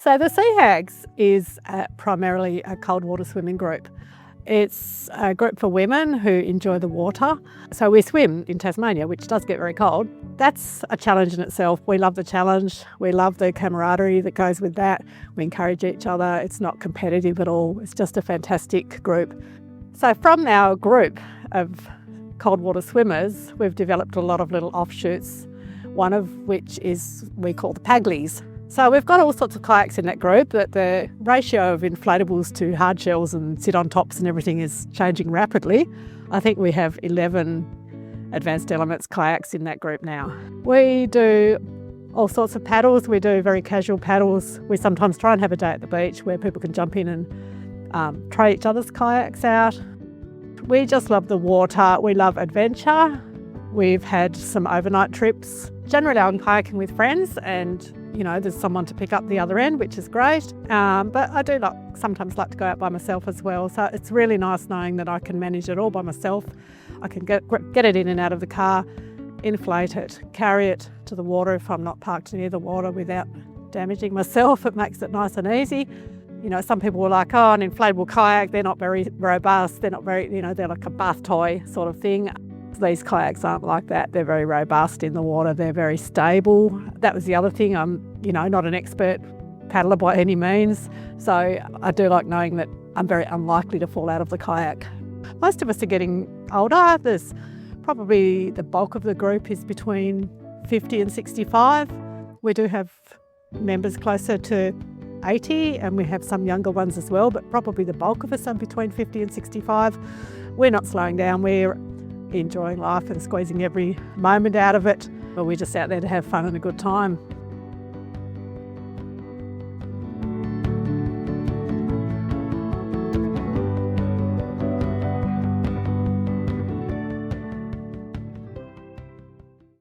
So the Sea Hags is primarily a cold water swimming group. It's a group for women who enjoy the water. So we swim in Tasmania, which does get very cold. That's a challenge in itself. We love the challenge. We love the camaraderie that goes with that. We encourage each other. It's not competitive at all. It's just a fantastic group. So from our group of cold water swimmers, we've developed a lot of little offshoots, one of which is we call the Pag-lies. So we've got all sorts of kayaks in that group, but the ratio of inflatables to hard shells and sit on tops and everything is changing rapidly. I think we have 11 advanced elements kayaks in that group now. We do all sorts of paddles. We do very casual paddles. We sometimes try and have a day at the beach where people can jump in and try each other's kayaks out. We just love the water. We love adventure. We've had some overnight trips. Generally I'm kayaking with friends and there's someone to pick up the other end, which is great. But I do sometimes like to go out by myself as well. So it's really nice knowing that I can manage it all by myself. I can get it in and out of the car, inflate it, carry it to the water if I'm not parked near the water without damaging myself. It makes it nice and easy. Some people were like, oh, an inflatable kayak, they're not very robust. They're not very, they're like a bath toy sort of thing. These kayaks aren't like that. They're very robust in the water. They're very stable. That was the other thing. I'm, not an expert paddler by any means. So I do like knowing that I'm very unlikely to fall out of the kayak. Most of us are getting older. There's probably the bulk of the group is between 50 and 65. We do have members closer to 80 and we have some younger ones as well, but probably the bulk of us are between 50 and 65. We're not slowing down. We're enjoying life and squeezing every moment out of it. But we're just out there to have fun and a good time.